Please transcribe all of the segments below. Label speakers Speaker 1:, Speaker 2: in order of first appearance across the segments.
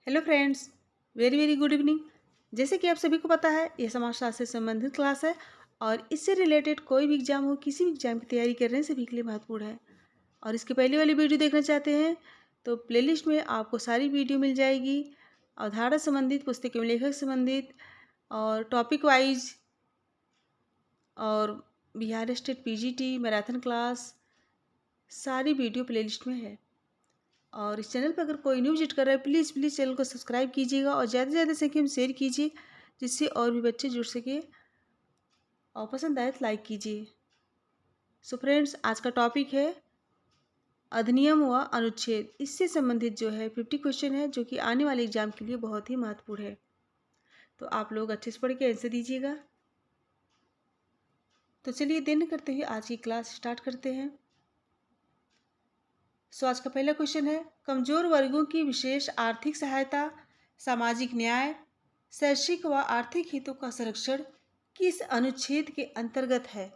Speaker 1: Hello friends, very very good evening. जैसे कि आप सभी को पता है, यह समाजशास्त्र से संबंधित क्लास है और इससे रिलेटेड कोई भी एग्जाम हो, किसी भी एग्जाम की तैयारी कर रहे हैं, सभी के लिए महत्वपूर्ण है। और इसकी पहली वाली वीडियो देखना चाहते हैं तो प्लेलिस्ट में आपको सारी वीडियो मिल जाएगी। अवधारणा संबंधित, पुस्तक एवं लेखक संबंधित और टॉपिक वाइज और Bihar state PGT marathon class, सारी वीडियो प्लेलिस्ट में है। और इस चैनल पर अगर कोई न्यू विजिट कर रहा है, प्लीज़ प्लीज़ चैनल को सब्सक्राइब कीजिएगा और ज़्यादा से ज़्यादा संख्या में शेयर कीजिए, जिससे और भी बच्चे जुड़ सके। और पसंद आए तो लाइक कीजिए। सो फ्रेंड्स, आज का टॉपिक है अधिनियम व अनुच्छेद। इससे संबंधित जो है 50 क्वेश्चन है, जो कि आने वाले एग्जाम के लिए बहुत ही महत्वपूर्ण है। तो आप लोग अच्छे से पढ़ के आंसर दीजिएगा। तो चलिए देर न करते हुए आज की क्लास स्टार्ट करते हैं। सो आज का पहला क्वेश्चन है, कमजोर वर्गों की विशेष आर्थिक सहायता, सामाजिक न्याय, शैक्षिक व आर्थिक हितों का संरक्षण किस अनुच्छेद के अंतर्गत है?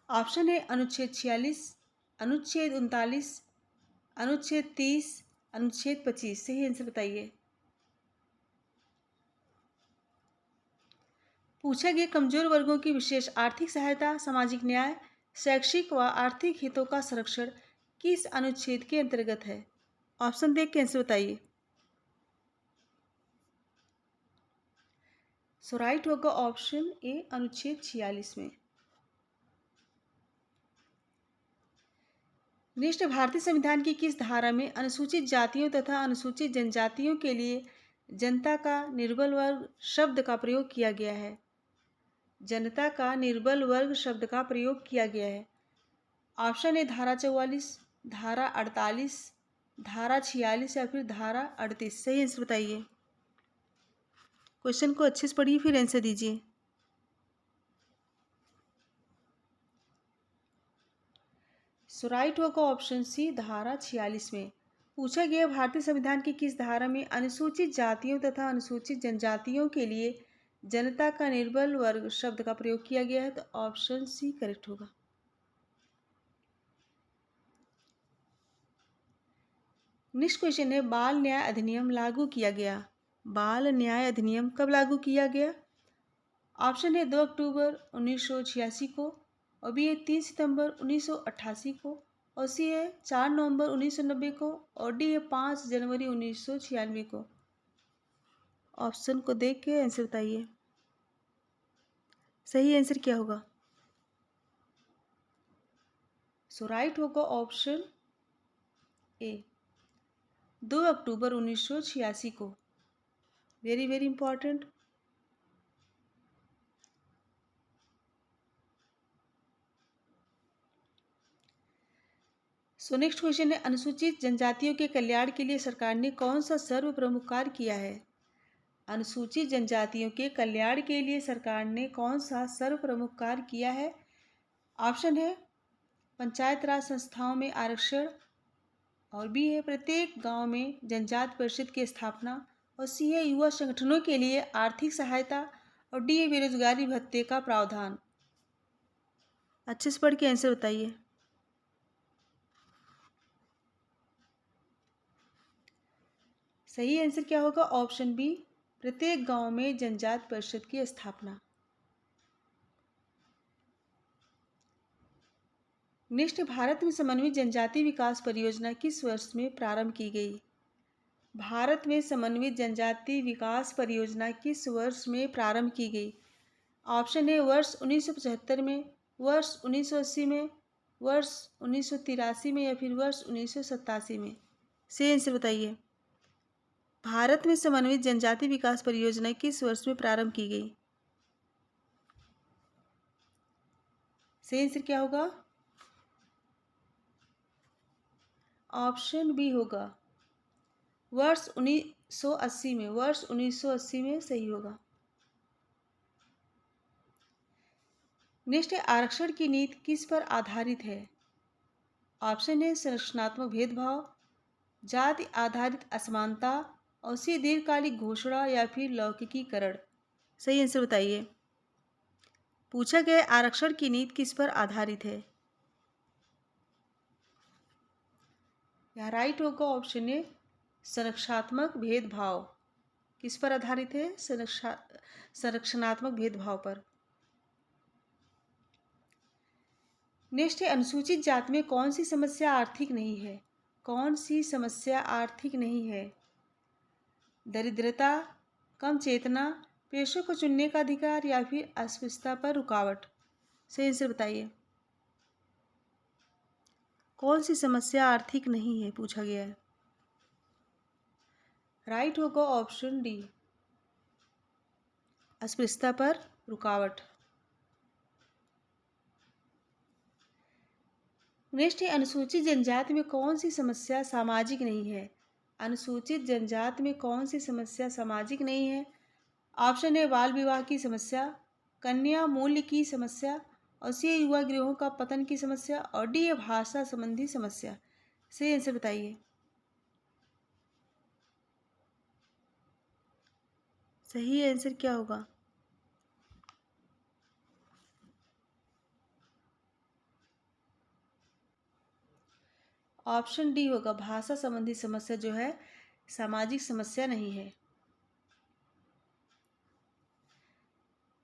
Speaker 1: ऑप्शन है अनुच्छेद 46, अनुच्छेद 39, अनुच्छेद 30, अनुच्छेद 25। सही आंसर बताइए। पूछा गया कमजोर वर्गों की विशेष आर्थिक सहायता, सामाजिक न्याय, शैक्षिक व आर्थिक हितों का संरक्षण किस अनुच्छेद के अंतर्गत है? ऑप्शन देख के आंसर बताइए। सो राइट होगा ऑप्शन ए, अनुच्छेद 46 में। नेक्स्ट, भारतीय संविधान की किस धारा में अनुसूचित जातियों तथा अनुसूचित जनजातियों के लिए जनता का निर्बल वर्ग शब्द का प्रयोग किया गया है? जनता का निर्बल वर्ग शब्द का प्रयोग किया गया है। ऑप्शन ए धारा 44, धारा 48, धारा 46 या फिर धारा 38। सही आंसर बताइए। क्वेश्चन को अच्छे से पढ़िए फिर आंसर दीजिए। सो राइट होगा ऑप्शन सी, धारा 46 में। पूछा गया भारतीय संविधान की किस धारा में अनुसूचित जातियों तथा अनुसूचित जनजातियों के लिए जनता का निर्बल वर्ग शब्द का प्रयोग किया गया है? तो ऑप्शन सी करेक्ट होगा। नेक्स्ट क्वेश्चन है, बाल न्याय अधिनियम लागू किया गया। बाल न्याय अधिनियम कब लागू किया गया? ऑप्शन है 2 अक्टूबर 1986 को, और बी है 3 सितंबर 1988 को, और सी है 4 नवंबर 1990 को, और डी है 5 जनवरी 1996 को। ऑप्शन को देख के आंसर बताइए। सही आंसर क्या होगा? सो राइट होगा ऑप्शन ए, 2 अक्टूबर 1986 को। Very very important. So next question है, अनुसूचित जनजातियों के कल्याण के लिए सरकार ने कौन सा सर्व प्रमुख कार्य किया है? अनुसूचित जनजातियों के कल्याण के लिए सरकार ने कौन सा सर्व प्रमुख कार्य किया है? ऑप्शन है पंचायत राज संस्थाओं में आरक्षण, और बी है प्रत्येक गांव में जनजाति परिषद की स्थापना, और सी है युवा संगठनों के लिए आर्थिक सहायता, और डी है बेरोजगारी भत्ते का प्रावधान। अच्छे से पढ़ के आंसर बताइए। सही आंसर क्या होगा? ऑप्शन बी, प्रत्येक गांव में जनजाति परिषद की स्थापना। नेक्स्ट, भारत में समन्वित जनजाति विकास परियोजना किस वर्ष में प्रारंभ की गई? भारत में समन्वित जनजाति विकास परियोजना किस वर्ष में प्रारंभ की गई? ऑप्शन है वर्ष 1975 में, वर्ष 1980 में, वर्ष 1983 में, या फिर वर्ष 1987 में। सही आंसर बताइए। भारत में समन्वित जनजाति विकास परियोजना किस वर्ष में प्रारंभ की गई? सही आंसर क्या होगा? ऑप्शन बी होगा, वर्ष 1980 में। वर्ष 1980 में सही होगा। नेक्स्ट है, आरक्षण की नीति किस पर आधारित है? ऑप्शन है संरचनात्मक भेदभाव, जाति आधारित असमानता, और सी दीर्घकालिक घोषणा, या फिर लौकिकीकरण। सही आंसर बताइए। पूछा गया आरक्षण की नीति किस पर आधारित है? यह राइट होगा ऑप्शन ए, संरक्षणात्मक भेदभाव किस पर आधारित है? संरक्षणात्मक भेदभाव पर। नेक्स्ट है, अनुसूचित जाति में कौन सी समस्या आर्थिक नहीं है? कौन सी समस्या आर्थिक नहीं है? दरिद्रता, कम चेतना, पेशों को चुनने का अधिकार या फिर अस्पृश्यता पर रुकावट? सही आंसर बताइए। कौन सी समस्या आर्थिक नहीं है पूछा गया है। राइट होगा ऑप्शन डी, अस्पृश्यता पर रुकावट। नेक्स्ट है, अनुसूचित जनजाति में कौन सी समस्या सामाजिक नहीं है? अनुसूचित जनजाति में कौन सी समस्या सामाजिक नहीं है? ऑप्शन है बाल विवाह की समस्या, कन्या मूल्य की समस्या, और सी युवा गृहों का पतन की समस्या, और डी है भाषा संबंधी समस्या। सही आंसर बताइए। सही आंसर क्या होगा? ऑप्शन डी होगा, भाषा संबंधी समस्या जो है सामाजिक समस्या नहीं है।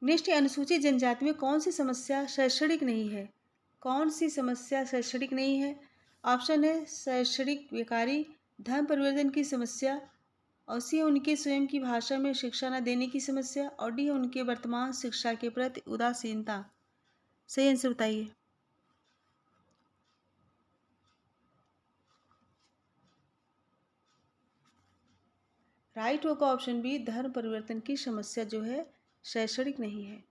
Speaker 1: नेक्स्ट, अनुसूचित जनजाति में कौन सी समस्या शैक्षणिक नहीं है? कौन सी समस्या शैक्षणिक नहीं है? ऑप्शन है शैक्षणिक बेकारी, धर्म परिवर्तन की समस्या, और सी है उनके स्वयं की भाषा में शिक्षा न देने की समस्या, और डी है उनके वर्तमान शिक्षा के प्रति उदासीनता। सही आंसर बताइए। राइट होगा ऑप्शन बी, धर्म परिवर्तन की समस्या जो है शैक्षणिक नहीं है।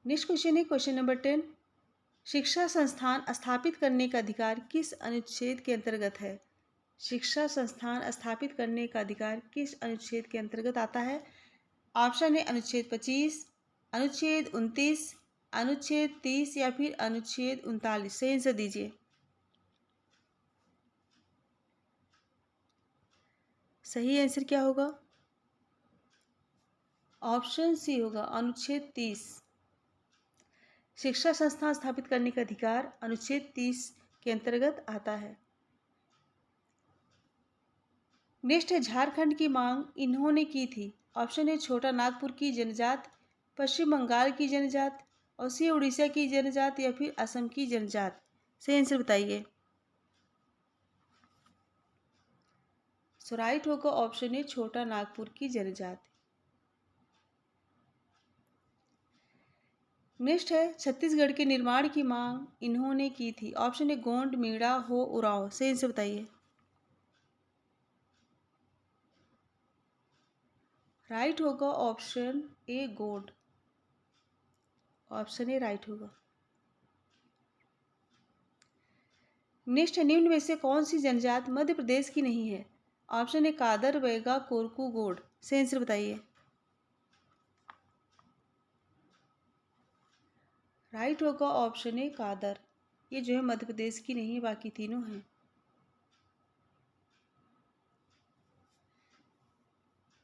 Speaker 1: नेक्स्ट क्वेश्चन है क्वेश्चन नंबर 10, शिक्षा संस्थान स्थापित करने का अधिकार किस अनुच्छेद के अंतर्गत है? शिक्षा संस्थान स्थापित करने का अधिकार किस अनुच्छेद के अंतर्गत आता है? ऑप्शन है अनुच्छेद 25, अनुच्छेद 29, अनुच्छेद 30 या फिर अनुच्छेद 39। सही आंसर दीजिए। सही आंसर क्या होगा? ऑप्शन सी होगा, अनुच्छेद 30। शिक्षा संस्थान स्थापित करने का अधिकार अनुच्छेद 30 के अंतर्गत आता है। नेक्स्ट है, झारखंड की मांग इन्होंने की थी। ऑप्शन है छोटा नागपुर की जनजात, पश्चिम बंगाल की जनजात, और सी उड़ीसा की जनजात या फिर असम की जनजात। सही आंसर बताइए। सो राइट होगा ऑप्शन है छोटा नागपुर की जनजात। नेक्स्ट है, छत्तीसगढ़ के निर्माण की मांग इन्होंने की थी। ऑप्शन है गोंड, मीणा, हो, उरांव। सही आंसर बताइए। राइट होगा option A, Gond. Option A right होगा। नेक्स्ट है, निम्न में से कौन सी जनजात मध्य प्रदेश की नहीं है? ऑप्शन है कादर, बैगा, कोरकू, गोंड। सही आंसर बताइए। राइट होगा ऑप्शन ए, कादर। ये जो है मध्य प्रदेश की नहीं है, बाकी तीनों हैं।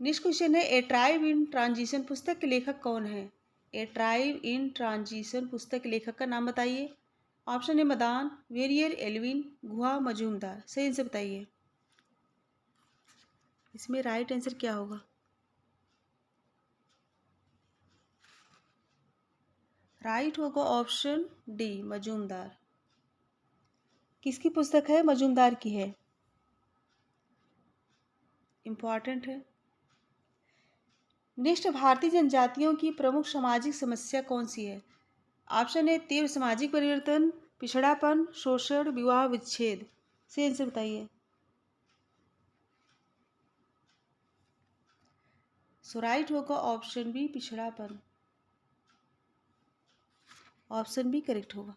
Speaker 1: नेक्स्ट क्वेश्चन है, ए ट्राइब इन ट्रांजिशन पुस्तक के लेखक कौन है? ए ट्राइब इन ट्रांजिशन पुस्तक के लेखक का नाम बताइए। ऑप्शन है मदान, वेरियर, एल्विन, गुहा, मजूमदार। सही आंसर बताइए। इसमें राइट आंसर क्या होगा? राइट होगा ऑप्शन डी, मजूमदार। किसकी पुस्तक है? मजूमदार की है। इंपॉर्टेंट है। नेक्स्ट, भारतीय जनजातियों की प्रमुख सामाजिक समस्या कौन सी है? ऑप्शन है तीव्र सामाजिक परिवर्तन, पिछड़ापन, शोषण, विवाह विच्छेद। सही आंसर बताइए। सो राइट होगा ऑप्शन बी, पिछड़ापन। ऑप्शन बी करेक्ट होगा।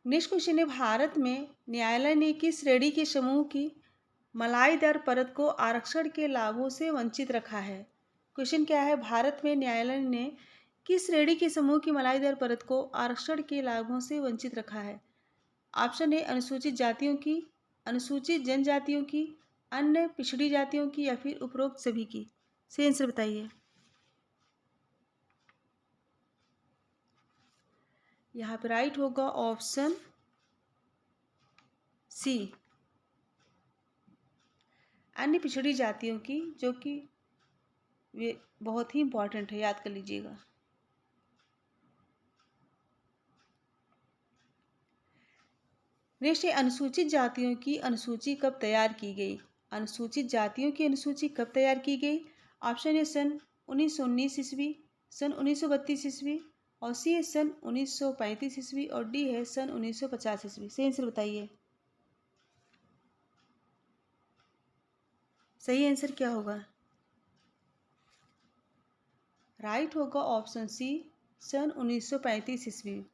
Speaker 1: नेक्स्ट क्वेश्चन है, भारत में न्यायालय ने किस श्रेणी के समूह की मलाई दर परत को आरक्षण के लाभों से वंचित रखा है? क्वेश्चन क्या है, भारत में न्यायालय ने किस श्रेणी के समूह की मलाई दर परत को आरक्षण के लाभों से वंचित रखा है? ऑप्शन है अनुसूचित जातियों की, अनुसूचित जनजातियों की, अन्य पिछड़ी जातियों की, या फिर उपरोक्त सभी की। सही आंसर बताइए। यहाँ पे राइट होगा ऑप्शन सी, अन्य पिछड़ी जातियों की, जो कि वे बहुत ही इंपॉर्टेंट है, याद कर लीजिएगा। नेक्स्ट है अनुसूचित जातियों की अनुसूची कब तैयार की गई। अनुसूचित जातियों की अनुसूची कब तैयार की गई। ऑप्शन है सन 1919 ईस्वी, सन 1932 ईस्वी, और सी है सन 1935 ईस्वी, और डी है सन 1950 ईस्वी। सही आंसर बताइए। सही आंसर क्या होगा। राइट होगा ऑप्शन सी, सन 1935 ईस्वी।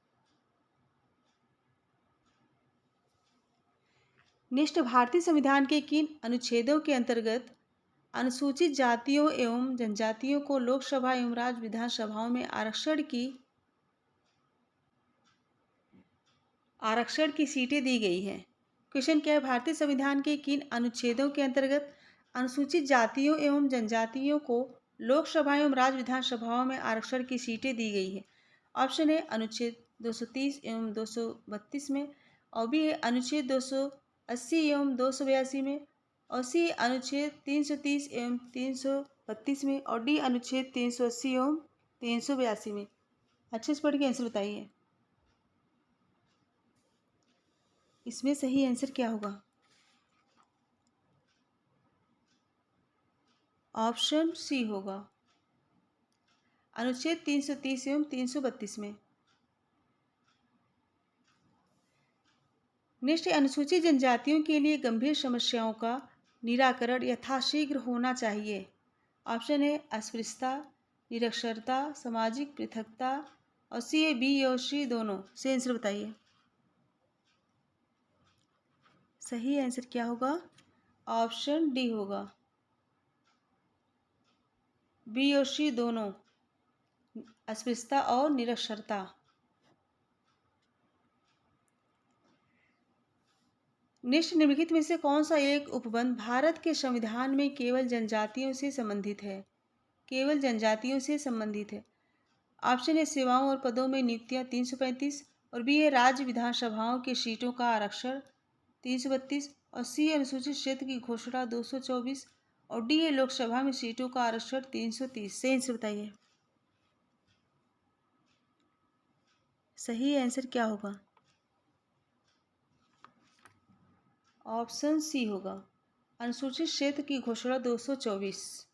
Speaker 1: नेक्स्ट, भारतीय संविधान के किन अनुच्छेदों के अंतर्गत अनुसूचित जातियों एवं जनजातियों को लोकसभा एवं राज्य विधानसभाओं में आरक्षण की सीटें दी गई हैं। क्वेश्चन क्या है, भारतीय संविधान के किन अनुच्छेदों के अंतर्गत अनुसूचित जातियों एवं जनजातियों को लोकसभा एवं राज्य विधानसभाओं में आरक्षण की सीटें दी गई है। ऑप्शन है अनुच्छेद 230 एवं 232 में, और बी है अनुच्छेद 280 एवं 282 में, और सी अनुच्छेद 330 एवं 332 में, और डी अनुच्छेद 380 एवं 382 में। अच्छे से पढ़ के आंसर बताइए। इसमें सही आंसर क्या होगा। ऑप्शन सी होगा, अनुच्छेद 330 एवं 332 में। नेक्स्ट, अनुसूचित जनजातियों के लिए गंभीर समस्याओं का निराकरण यथाशीघ्र होना चाहिए। ऑप्शन है अस्पृश्यता, निरक्षरता, सामाजिक पृथकता, और सी है बी और सी दोनों। से आंसर बताइए। सही आंसर क्या होगा। ऑप्शन डी होगा, बी और सी दोनों, अस्पृश्यता और निरक्षरता। नेक्स्ट, निम्नलिखित में से कौन सा एक उपबंध भारत के संविधान में केवल जनजातियों से संबंधित है। केवल जनजातियों से संबंधित है। ऑप्शन है सेवाओं और पदों में नियुक्तियां 335, और बी है राज्य विधानसभाओं की सीटों का आरक्षण 332, और सी है अनुसूचित क्षेत्र की घोषणा 224, और डी है लोकसभा में सीटों का आरक्षण 330। सही आंसर बताइए। सही आंसर क्या होगा। ऑप्शन सी होगा, अनुसूचित क्षेत्र की घोषणा 224।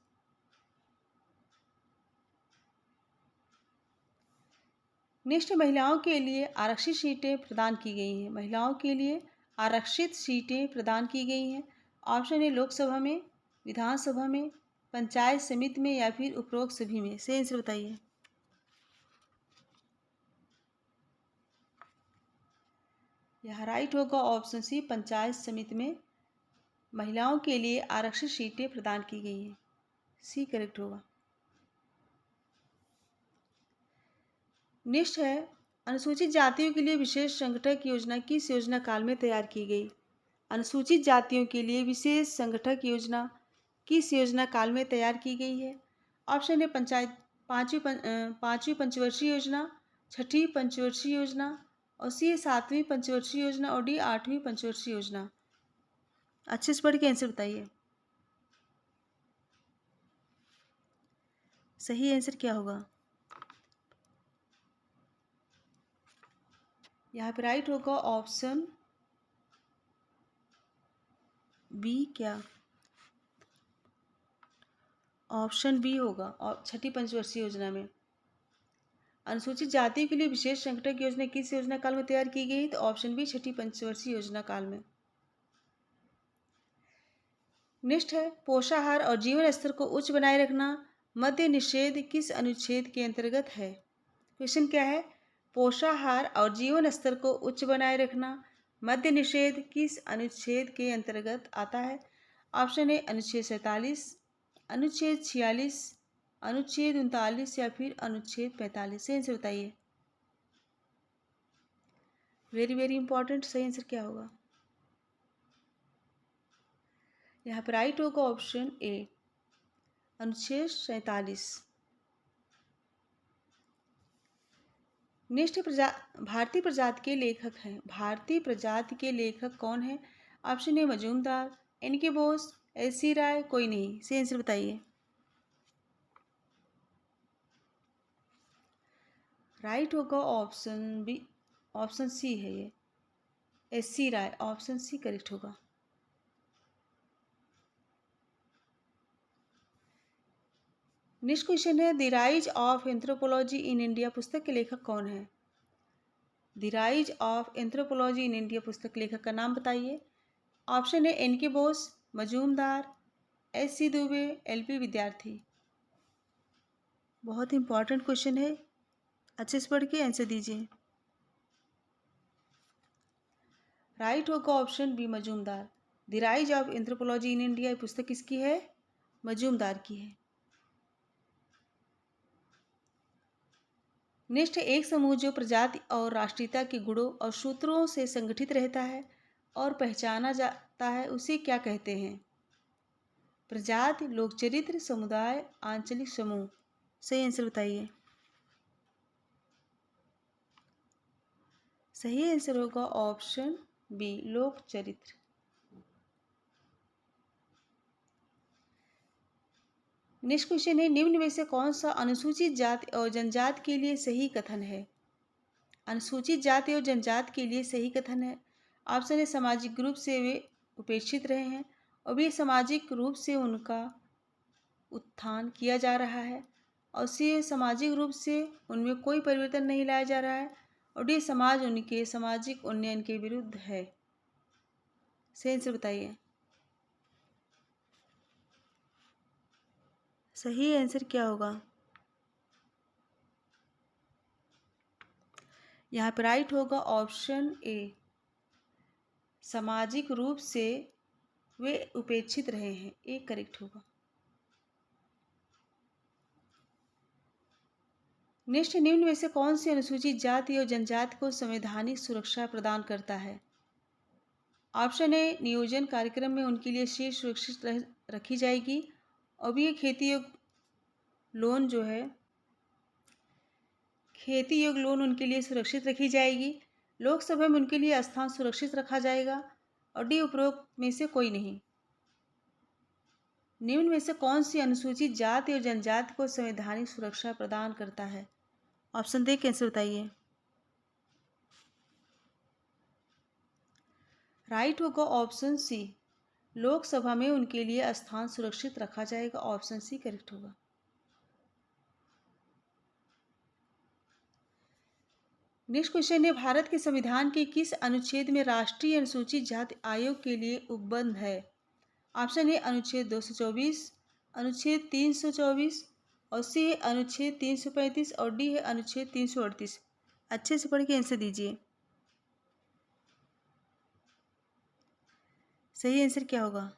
Speaker 1: नेक्स्ट, महिलाओं के लिए आरक्षित सीटें प्रदान की गई हैं। महिलाओं के लिए आरक्षित सीटें प्रदान की गई हैं। ऑप्शन है लोकसभा में, विधानसभा में, पंचायत समिति में, या फिर उपरोक्त सभी में। सही आंसर बताइए। यह राइट होगा ऑप्शन सी, पंचायत समिति में महिलाओं के लिए आरक्षित सीटें प्रदान की गई हैं। सी करेक्ट होगा। नेक्स्ट है, अनुसूचित जातियों के लिए विशेष संगठक योजना किस योजना काल में तैयार की गई। अनुसूचित जातियों के लिए विशेष संगठक योजना किस योजना काल में तैयार की गई है। ऑप्शन है पांचवी पंचवर्षीय योजना, छठी पंचवर्षीय योजना, और सी सातवीं पंचवर्षीय योजना, और डी आठवीं पंचवर्षीय योजना। अच्छे से पढ़ के आंसर बताइए। सही आंसर क्या होगा। यहाँ पे राइट होगा ऑप्शन बी। क्या ऑप्शन बी होगा, और छठी पंचवर्षीय योजना में अनुसूचित जाति के लिए विशेष संगठक योजना किस योजना काल में तैयार की गई। तो ऑप्शन बी, छठी पंचवर्षीय योजना काल में। नेक्स्ट है, पोषाहार और जीवन स्तर को उच्च बनाए रखना मद्य निषेध किस अनुच्छेद के अंतर्गत है। क्वेश्चन क्या है, पोषाहार और जीवन स्तर को उच्च बनाए रखना मद्य निषेध किस अनुच्छेद के अंतर्गत आता है। ऑप्शन है अनुच्छेद 47, अनुच्छेद 46, अनुच्छेद 39, या फिर अनुच्छेद 45। सही आंसर बताइए। Very very important. सही आंसर क्या होगा। यहाँ पर राइट होगा ऑप्शन ए, अनुच्छेद 47। नेक्स्ट भारतीय प्रजाति के लेखक हैं। भारतीय प्रजाति के लेखक कौन है? Option A Majumdar, N K Bose, S C राय, कोई नहीं। सही आंसर बताइए। राइट होगा ऑप्शन बी, ऑप्शन सी है ये, एस सी राय। ऑप्शन सी करेक्ट होगा। नेक्स्ट क्वेश्चन है, the rise of anthropology in India पुस्तक के लेखक कौन है? The rise of anthropology in India पुस्तक के लेखक का नाम बताइए। ऑप्शन है N K Bose, Majumdar, S C Dubey, L P Vidyarthi. बहुत इंपॉर्टेंट क्वेश्चन है, अच्छे से पढ़ के आंसर दीजिए। राइट होगा option B Majumdar. The rise of anthropology in India पुस्तक किसकी है? मजूमदार की है। नेक्स्ट है, एक समूह जो प्रजाति और राष्ट्रीयता के गुणों और सूत्रों से संगठित रहता है और पहचाना जाता है, उसे क्या कहते हैं? प्रजाति, लोकचरित्र, समुदाय, आंचलिक समूह। सही आंसर बताइए। सही आंसर होगा ऑप्शन बी लोकचरित्र। नेक्स्ट क्वेश्चन है, निम्न में से कौन सा अनुसूचित जाति और जनजाति के लिए सही कथन है? अनुसूचित जाति और जनजाति के लिए सही कथन है। ऑप्शन है, सामाजिक रूप से वे उपेक्षित रहे हैं और वे सामाजिक रूप से उनका उत्थान किया जा रहा है, और सी सामाजिक रूप से उनमें कोई परिवर्तन नहीं लाया जा रहा है, और डी समाज उनके सामाजिक उन्नयन के विरुद्ध है। सही आंसर बताइए। सही आंसर क्या होगा? यहाँ पर राइट होगा ऑप्शन ए, सामाजिक रूप से वे उपेक्षित रहे हैं, एक करेक्ट होगा। नेक्स्ट, निम्न में से कौन सी अनुसूचित जाति और जनजाति को संवैधानिक सुरक्षा प्रदान करता है? ऑप्शन ए, नियोजन कार्यक्रम में उनके लिए सीट सुरक्षित रखी जाएगी, और भी खेती योग्य लोन जो है, खेती योग्य लोन उनके लिए सुरक्षित रखी जाएगी। लोकसभा में उनके लिए स्थान सुरक्षित रखा जाएगा, और डी उपरोक्त में से कोई नहीं। निम्न में से कौन सी अनुसूचित जाति और जनजाति को संवैधानिक सुरक्षा प्रदान करता है? ऑप्शन दे के आंसर बताइए। राइट होगा ऑप्शन सी, लोकसभा में उनके लिए स्थान सुरक्षित रखा जाएगा। ऑप्शन सी करेक्ट होगा। नेक्स्ट क्वेश्चन है, भारत के संविधान के किस अनुच्छेद में राष्ट्रीय अनुसूचित जाति आयोग के लिए उपबंध है? ऑप्शन ए, अनुच्छेद 224, अनुच्छेद 324, और सी है अनुच्छेद 335, और डी है अनुच्छेद 338। अच्छे से पढ़ के आंसर दीजिए। सही आंसर क्या होगा?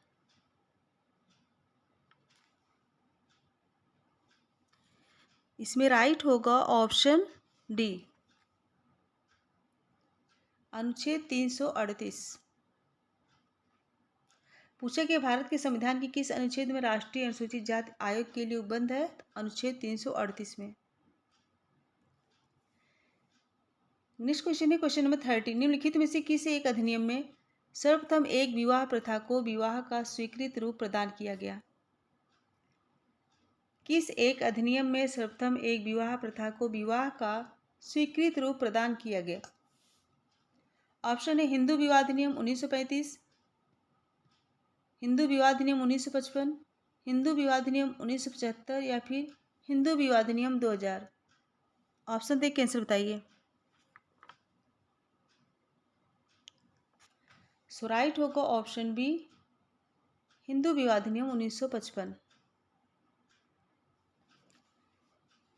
Speaker 1: इसमें राइट होगा ऑप्शन डी, अनुच्छेद 338। पूछा कि भारत के संविधान के किस अनुच्छेद में राष्ट्रीय अनुसूचित जाति आयोग के लिए उपबंध है? अनुच्छेद 338 में। नेक्स्ट क्वेश्चन है, क्वेश्चन नंबर 30, निम्नलिखित में से किस एक अधिनियम में सर्वप्रथम एक विवाह प्रथा को विवाह का स्वीकृत रूप प्रदान किया गया? किस एक अधिनियम में सर्वप्रथम एक विवाह प्रथा को विवाह का स्वीकृत रूप प्रदान किया गया? ऑप्शन है, हिंदू विवाह अधिनियम 1935, हिंदू विवाह अधिनियम 1955, हिंदू विवाह अधिनियम 1975, या फिर हिंदू विवाह अधिनियम 2000। ऑप्शन देख के आंसर बताइए। सो राइट होगा ऑप्शन बी, हिंदू विवाह अधिनियम 1955।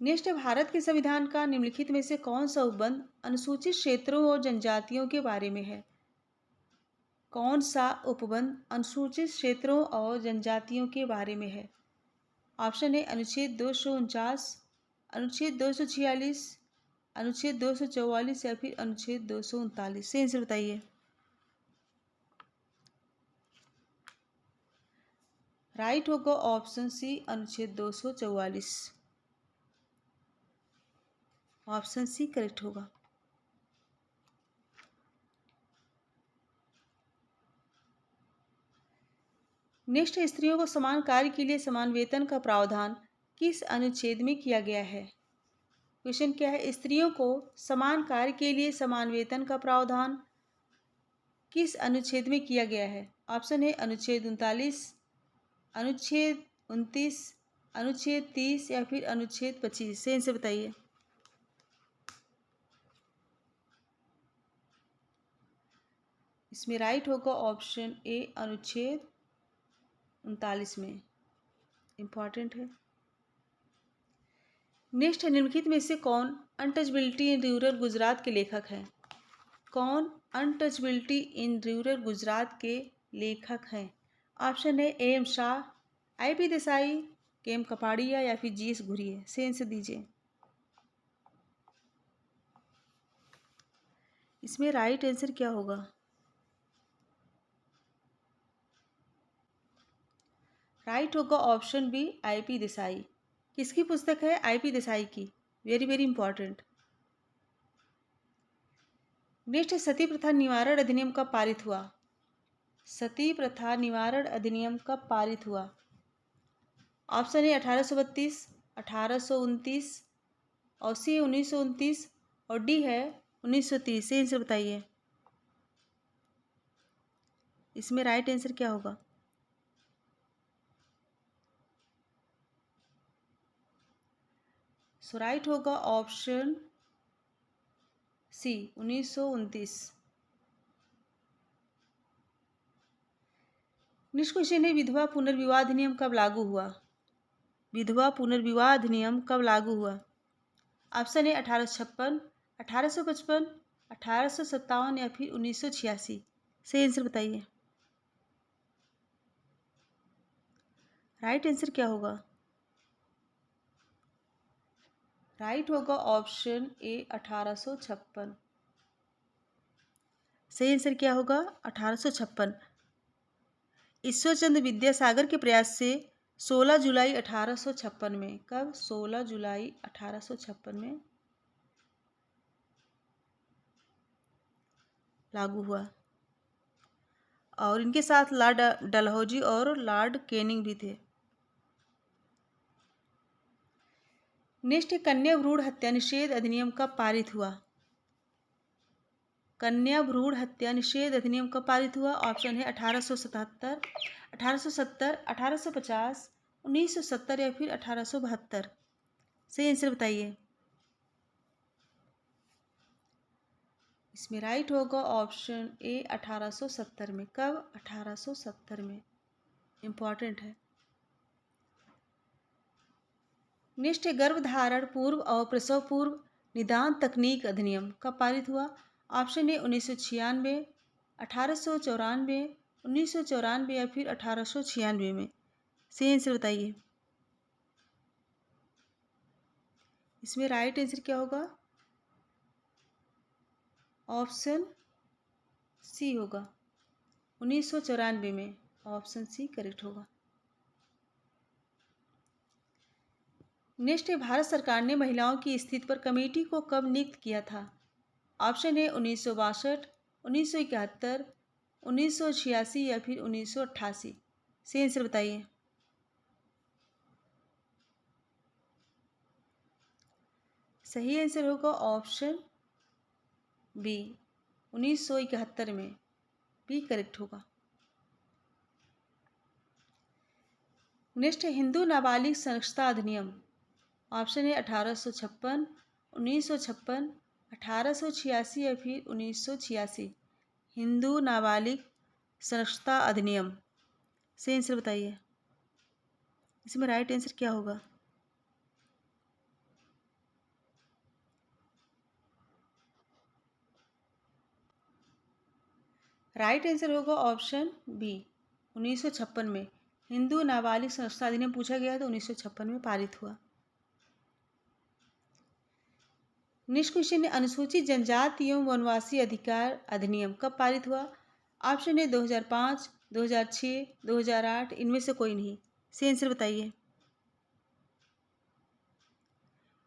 Speaker 1: नेक्स्ट है, भारत के संविधान का निम्नलिखित में से कौन सा उपबंध अनुसूचित क्षेत्रों और जनजातियों के बारे में है? कौन सा उपबंध अनुसूचित क्षेत्रों और जनजातियों के बारे में है? ऑप्शन है, अनुच्छेद 249, अनुच्छेद 246, अनुच्छेद 244, या फिर अनुच्छेद 239। से आंसर बताइए। राइट होगा ऑप्शन सी, अनुच्छेद 244। ऑप्शन सी करेक्ट होगा। नेक्स्ट है, स्त्रियों को समान कार्य के लिए समान वेतन का प्रावधान किस अनुच्छेद में किया गया है? क्वेश्चन क्या है, स्त्रियों को समान कार्य के लिए समान वेतन का प्रावधान किस अनुच्छेद में किया गया है? ऑप्शन है अनुच्छेद 39, अनुच्छेद 29, अनुच्छेद 30 या फिर अनुच्छेद 25। से इनसे बताइए। इसमें राइट होगा ऑप्शन ए अनुच्छेद 39 में। इम्पॉर्टेंट है। नेक्स्ट है, निम्नलिखित में से कौन अनटचबिलिटी इन रूरल गुजरात के लेखक हैं? कौन अनटचबिलिटी इन रूरल गुजरात के लेखक हैं? ऑप्शन है A M Shah, I P Desai, K M Kapadia या फिर जी एस घुरिये। से आंसर दीजिए। इसमें राइट आंसर क्या होगा? राइट होगा option B I P Desai. किसकी पुस्तक है? आई पी देसाई की। Very very important. नेक्स्ट है, सती प्रथा निवारण अधिनियम कब पारित हुआ? सती प्रथा निवारण अधिनियम कब पारित हुआ? ऑप्शन है 1832, 1829 और सी 1929 और डी है 1930। से आंसर बताइए। इसमें राइट आंसर क्या होगा? सो राइट होगा ऑप्शन सी 1929। नेक्स्ट क्वेश्चन है, विधवा पुनर्विवाह अधिनियम कब लागू हुआ? विधवा पुनर्विवाह अधिनियम कब लागू हुआ? ऑप्शन है 1856, 1855, 1857 या फिर 1986। सही आंसर बताइए। राइट आंसर क्या होगा? राइट होगा ऑप्शन ए 1856। सही आंसर क्या होगा? 1856। ईश्वर चंद्र विद्यासागर के प्रयास से 16 जुलाई 1856 में, कब? 16 जुलाई 1856 में लागू हुआ। और इनके साथ लॉर्ड डलहौजी और लॉर्ड कैनिंग भी थे। नेक्स्ट है, कन्या भ्रूण हत्या निषेध अधिनियम कब पारित हुआ? कन्या भ्रूण हत्या निषेध अधिनियम कब पारित हुआ? ऑप्शन है 1877, 1870, 1850, 1970 या फिर 1872। सही आंसर बताइए। इसमें राइट होगा ऑप्शन ए 1870 में। कब? 1870 में। इम्पॉर्टेंट है। नेक्स्ट है, गर्भधारण पूर्व और प्रसव पूर्व निदान तकनीक अधिनियम कब पारित हुआ? ऑप्शन ए 1996, 1894, 1994 या फिर 1896 में। सही आंसर बताइए। इसमें राइट आंसर क्या होगा? ऑप्शन सी होगा 1994 में। ऑप्शन सी करेक्ट होगा। नेक्स्ट है, भारत सरकार ने महिलाओं की स्थिति पर कमेटी को कब नियुक्त किया था? ऑप्शन है 1962, 1971, 1986 या फिर 1988। सही आंसर बताइए। सही आंसर होगा ऑप्शन बी 1971 में। बी करेक्ट होगा। नेक्स्ट है, हिंदू नाबालिग संरक्षता अधिनियम। ऑप्शन है 1856, 1956, 1886 या फिर 1986। हिंदू नाबालिग संरक्षता अधिनियम। सही आंसर बताइए। इसमें राइट आंसर क्या होगा? राइट आंसर होगा ऑप्शन बी 1956 में। हिंदू नाबालिग संरक्षता अधिनियम पूछा गया तो 1956 में पारित हुआ। नेक्स्ट क्वेश्चन है, अनुसूचित जनजाति एवं वनवासी अधिकार अधिनियम कब पारित हुआ? ऑप्शन है 2005, 2006, 2008, इनमें से कोई नहीं। सही आंसर बताइए।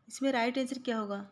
Speaker 1: इसमें राइट आंसर क्या होगा?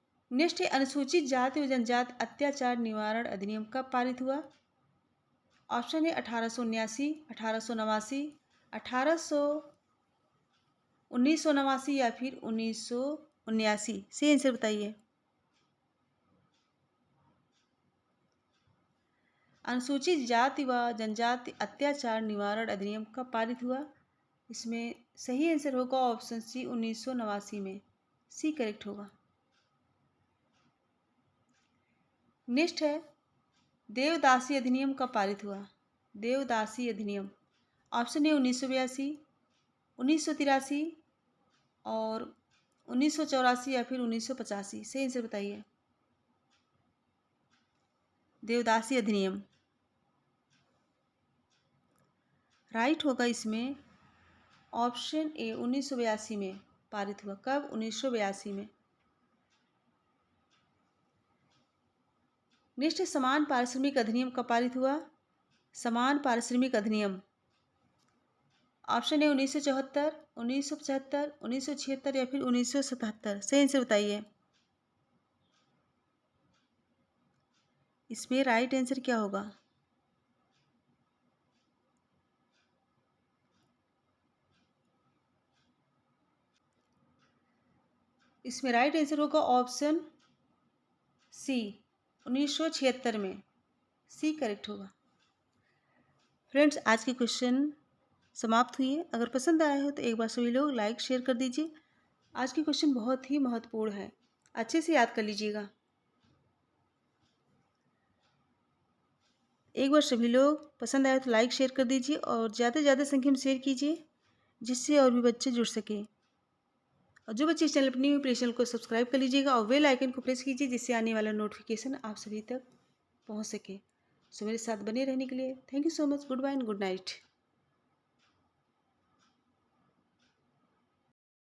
Speaker 1: नेक्स्ट है अनुसूचित जाति व जनजाति अत्याचार निवारण अधिनियम कब पारित हुआ? ऑप्शन है 1879, 1889, 1989 या फिर 1979। सही आंसर बताइए। अनुसूचित जाति व जनजाति अत्याचार निवारण अधिनियम कब पारित हुआ? इसमें सही आंसर होगा ऑप्शन सी 1989 में। सी करेक्ट होगा। नेक्स्ट है देवदासी अधिनियम कब पारित हुआ? देवदासी अधिनियम ऑप्शन है 1982, 1983 और 1984 या फिर 1985। सही आंसर बताइए। देवदासी अधिनियम राइट होगा इसमें ऑप्शन ए 1982 में पारित हुआ। कब? 1982 में। नेक्स्ट है समान पारिश्रमिक अधिनियम कब पारित हुआ? समान पारिश्रमिक अधिनियम ऑप्शन है 1974, 1975, 1976 या फिर 1977। सही आंसर बताइए। इसमें राइट आंसर क्या होगा? इसमें राइट आंसर होगा ऑप्शन सी 1976 में। सी करेक्ट होगा। फ्रेंड्स, आज के क्वेश्चन समाप्त हुई है। अगर पसंद आया हो तो एक बार सभी लोग लाइक शेयर कर दीजिए। आज के क्वेश्चन बहुत ही महत्वपूर्ण है, अच्छे से याद कर लीजिएगा। एक बार सभी लोग पसंद आया तो लाइक शेयर कर दीजिए और ज़्यादा से ज़्यादा संख्या में शेयर कीजिए, जिससे और भी बच्चे जुड़ सकें। और जो बच्चे इस चैनल पर न्यू हैं, प्लीज़ चैनल को सब्सक्राइब कर लीजिएगा और बेल आइकन को प्रेस कीजिए, जिससे आने वाला नोटिफिकेशन आप सभी तक पहुंच सके। सो मेरे साथ बने रहने के लिए thank you so much. Goodbye and good night.